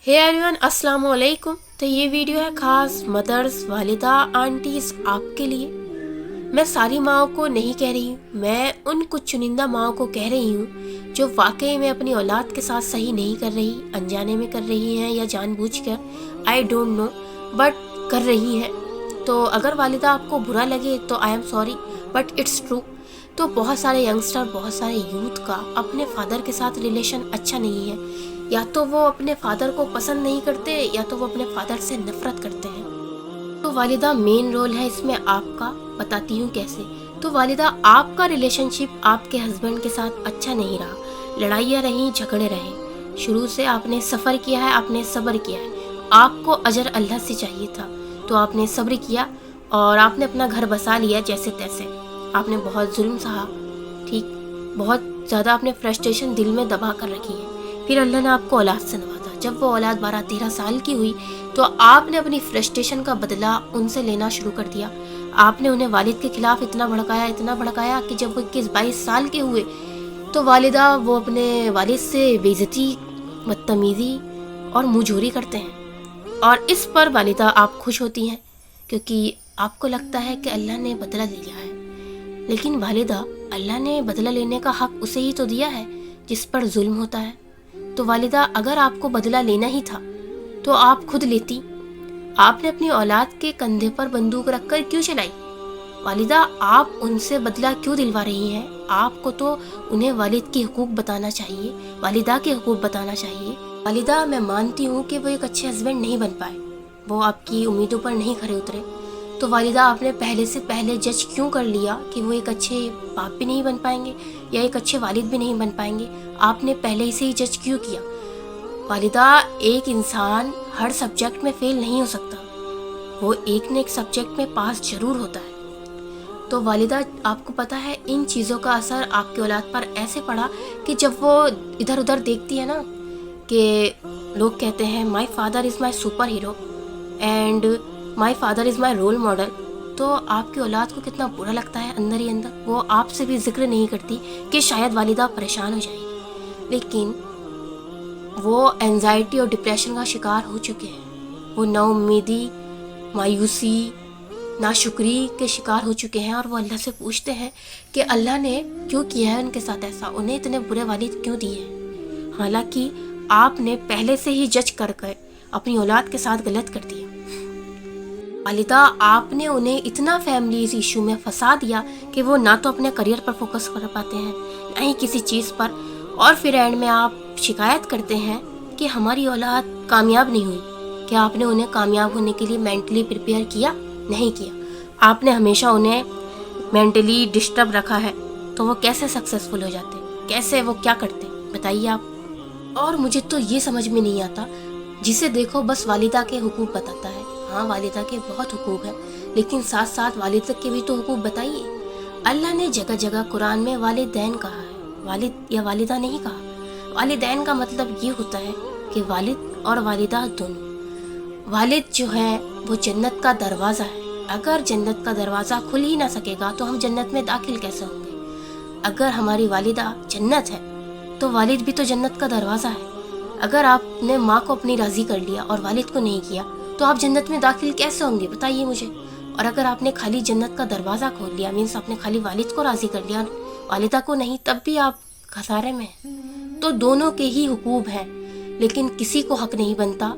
Hey everyone, अस्सलाम वालेकुम। तो ये वीडियो है ख़ास मदर्स, वालिदा, आंटीज़ आपके लिए। मैं सारी माओं को नहीं कह रही हूँ, मैं उन कुछ चुनिंदा माओं को कह रही हूँ जो वाकई में अपनी औलाद के साथ सही नहीं कर रही, अनजाने में कर रही हैं या जानबूझकर, आई डोंट नो, बट कर रही हैं। तो अगर वालिदा आपको बुरा लगे तो I am sorry, but it's true. तो बहुत सारे यंगस्टर, बहुत सारे यूथ का अपने फादर के साथ रिलेशन अच्छा नहीं है। या तो वो अपने फादर को पसंद नहीं करते या तो वो अपने फादर से नफरत करते हैं। तो वालिदा मेन रोल है इसमें आपका, बताती हूँ कैसे। तो वालिदा, आपका रिलेशनशिप आपके हस्बैंड के साथ अच्छा नहीं रहा, लड़ाइयाँ रहीं, झगड़े रहे। शुरू से आपने सफ़र किया है, आपने सब्र किया है, आपको अजर अल्लाह से चाहिए था, तो आपने सब्र किया और आपने अपना घर बसा लिया जैसे तैसे। आपने बहुत जुल्म सहा, ठीक, बहुत ज़्यादा आपने फ्रस्ट्रेशन दिल में दबा कर रखी है। फिर अल्लाह ने आपको औलाद से नवाजा। जब वो औलाद 12-13 साल की हुई तो आपने अपनी फ्रस्ट्रेशन का बदला उनसे लेना शुरू कर दिया। आपने उन्हें वालिद के खिलाफ इतना भड़काया कि जब वो 21-22 साल के हुए तो वालिदा वो अपने वालिद से बेइज्जती, बदतमीज़ी और मुंहजोरी करते हैं। और इस पर वालिदा आप खुश होती हैं क्योंकि आपको लगता है कि अल्लाह ने बदला लिया है। लेकिन वालिदा, अल्लाह ने बदला लेने का हक उसे ही तो दिया है जिस पर जुल्म होता है। तो वालिदा, अगर आपको बदला लेना ही था तो आप खुद लेती। आपने अपनी औलाद के कंधे पर बंदूक रखकर क्यों चलाई? वालिदा, आप उनसे बदला क्यों दिलवा रही हैं? आपको तो उन्हें वालिद के हुकूक बताना चाहिए, वालिदा के हुकूक बताना चाहिए। वालिदा, मैं मानती हूँ कि वो एक अच्छे हस्बैंड नहीं बन पाए, वो आपकी उम्मीदों पर नहीं खरे उतरे। तो वालिदा, आपने पहले से पहले जज क्यों कर लिया कि वो एक अच्छे बाप भी नहीं बन पाएंगे या एक अच्छे वालिद भी नहीं बन पाएंगे? आपने पहले से ही जज क्यों किया? वालिदा, एक इंसान हर सब्जेक्ट में फेल नहीं हो सकता, वो एक न एक सब्जेक्ट में पास जरूर होता है। तो वालिदा, आपको पता है इन चीज़ों का असर आपकी औलाद पर ऐसे पड़ा कि जब वो इधर उधर देखती है ना, कि लोग कहते हैं my father is my super hero and my father is my role model, तो आपकी औलाद को कितना बुरा लगता है अंदर ही अंदर। वो आपसे भी जिक्र नहीं करती कि शायद वालिदा परेशान हो जाएगी, लेकिन वो एंजाइटी और डिप्रेशन का शिकार हो चुके हैं। वो नाउम्मीदी, मायूसी, नाशुक्री के शिकार हो चुके हैं और वो अल्लाह से पूछते हैं कि अल्लाह ने क्यों किया है उनके साथ ऐसा, उन्हें इतने बुरे वालिद क्यों दिए हैं। हालांकि आपने पहले से ही जज कर अपनी औलाद के साथ गलत कर दिया। वालिदा, आपने उन्हें इतना फैमिली इशू में फंसा दिया कि वो ना तो अपने करियर पर फोकस कर पाते हैं, ना ही किसी चीज़ पर, और फिर एंड में आप शिकायत करते हैं कि हमारी औलाद कामयाब नहीं हुई। क्या आपने उन्हें कामयाब होने के लिए मेंटली प्रिपेयर किया? नहीं किया। आपने हमेशा उन्हें मेंटली डिस्टर्ब रखा है, तो वो कैसे सक्सेसफुल हो जाते, कैसे वो क्या करते, बताइए आप। और मुझे तो ये समझ में नहीं आता, जिसे देखो बस वालिदा के हुकूक बताता है। हाँ, वालिदा के बहुत हुकूक है, लेकिन साथ साथ वालिद के भी तो हुकूक बताइए। अल्लाह ने जगह जगह कुरान में वालिदैन कहा है, वालिद या वालिदा नहीं कहा। वालिदैन का मतलब ये होता है कि वालिद और वालिदा दोनों। वालिद जो है वो जन्नत का दरवाज़ा है। अगर जन्नत का दरवाज़ा खुल ही ना सकेगा तो हम जन्नत में दाखिल कैसे होंगे? अगर हमारी वालिदा जन्नत है तो वालिद भी तो जन्नत का दरवाज़ा है। अगर आपने माँ को अपनी राज़ी कर लिया और वालिद को नहीं किया तो आप जन्नत में दाखिल कैसे होंगे, बताइए मुझे। और अगर आपने खाली जन्नत का दरवाज़ा खोल लिया, मीन्स आपने खाली वालिद को राज़ी कर लिया, वालिदा को नहीं, तब भी आप खसारे में हैं। तो दोनों के ही हुकूक हैं, लेकिन किसी को हक नहीं बनता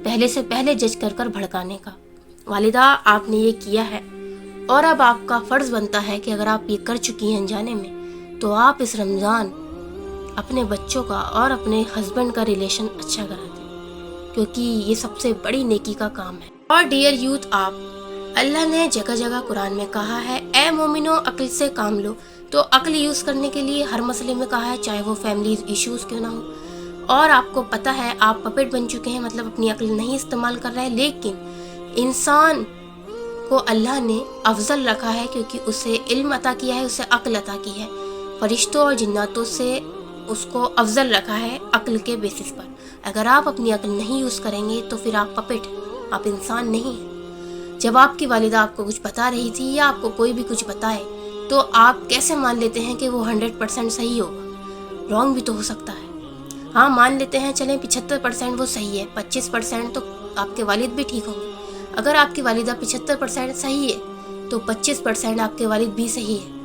पहले से पहले जज कर भड़काने का। वालिदा, आपने ये किया है और अब आपका फ़र्ज़ बनता है कि अगर आप ये कर चुकी हैं अनजाने में, तो आप इस रमज़ान अपने बच्चों का और अपने हस्बैंड का रिलेशन अच्छा करा दें, क्योंकि ये सबसे बड़ी नेकी का काम है। और डियर यूथ, आप, अल्लाह ने जगह जगह कुरान में कहा है, ए मोमिनो अक्ल से काम लो। तो अक्ल यूज़ करने के लिए हर मसले में कहा है, चाहे वो फैमिली इश्यूज़ क्यों ना हो। और आपको पता है आप पपेट बन चुके हैं, मतलब अपनी अक्ल नहीं इस्तेमाल कर रहे हैं। लेकिन इंसान को अल्लाह ने अफजल रखा है क्योंकि उसे इल्म अता किया है, उसे अक्ल अता की है। फरिश्तों और जिन्नातों से उसको अफजल रखा है अक्ल के बेसिस पर। अगर आप अपनी अक्ल नहीं यूज़ करेंगे तो फिर आप पपेट हैं, आप इंसान नहीं हैं। जब आपकी वालिदा आपको कुछ बता रही थी या आपको कोई भी कुछ बताए तो आप कैसे मान लेते हैं कि वो 100% सही होगा? रॉन्ग भी तो हो सकता है। ہاں مان لیتے ہیں چلیں 75% وہ صحیح ہے، 25% تو آپ کے والد بھی ٹھیک ہوں گے۔ اگر آپ کی والدہ 75% صحیح ہے تو 25% آپ کے والد بھی صحیح ہے۔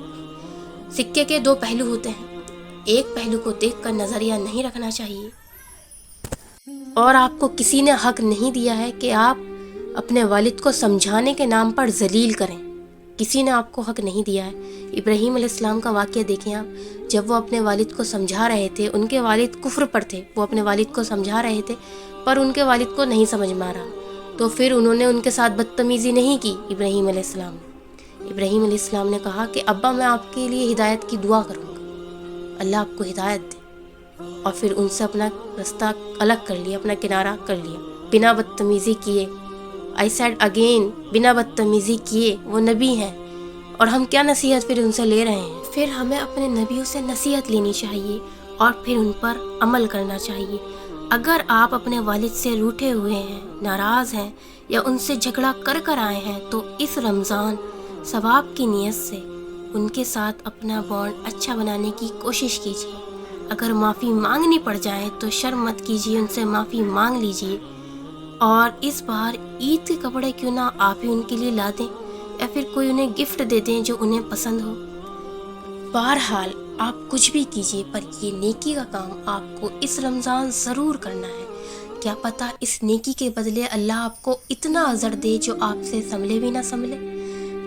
سکے کے دو پہلو ہوتے ہیں، ایک پہلو کو دیکھ کر نظریہ نہیں رکھنا چاہیے، اور آپ کو کسی نے حق نہیں دیا ہے کہ آپ اپنے والد کو سمجھانے کے نام پر ذلیل کریں، کسی نے آپ کو حق نہیں دیا ہے۔ ابراہیم علیہ السلام کا واقعہ دیکھیں آپ، جب وہ اپنے والد کو سمجھا رہے تھے، ان کے والد کفر پر تھے، وہ اپنے والد کو سمجھا رہے تھے پر ان کے والد کو نہیں سمجھ میں آ رہا، تو پھر انہوں نے ان کے ساتھ بدتمیزی نہیں کی۔ ابراہیم علیہ علیہ السلام نے کہا کہ ابا میں آپ کے لیے ہدایت کی دعا کروں گا، اللہ آپ کو ہدایت دے، اور پھر ان سے اپنا رستہ الگ کر لیا، اپنا کنارہ کر لیا، بنا بدتمیزی کیے۔ آئی سیڈ اگین، بنا بدتمیزی کیے، وہ نبی ہیں، اور ہم کیا نصیحت پھر ان سے لے رہے ہیں؟ پھر ہمیں اپنے نبیوں سے نصیحت لینی چاہیے اور پھر ان پر عمل کرنا چاہیے۔ اگر آپ اپنے والد سے روٹھے ہوئے ہیں، ناراض ہیں یا ان سے جھگڑا کر آئے ہیں تو اس رمضان ثواب کی نیت سے ان کے ساتھ اپنا بانڈ اچھا بنانے کی کوشش کیجیے۔ اگر معافی مانگنی پڑ جائے تو شرم مت کیجیے، ان سے معافی مانگ لیجیے، اور اس بار عید کے کپڑے کیوں نہ آپ ہی ان کے لیے لا دیں یا پھر کوئی انہیں گفٹ دے دیں جو انہیں پسند ہو۔ بہرحال آپ کچھ بھی کیجیے پر یہ نیکی کا کام آپ کو اس رمضان ضرور کرنا ہے۔ کیا پتہ اس نیکی کے بدلے اللہ آپ کو اتنا اجر دے جو آپ سے سنبھلے بھی نہ سنبھلے۔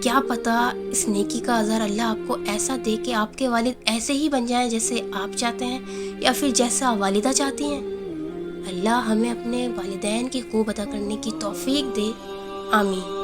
کیا پتہ اس نیکی کا اجر اللہ آپ کو ایسا دے کہ آپ کے والد ایسے ہی بن جائیں جیسے آپ چاہتے ہیں یا پھر جیسا والدہ چاہتی ہیں۔ اللہ ہمیں اپنے والدین کی خوب ادا کرنے کی توفیق دے، آمین۔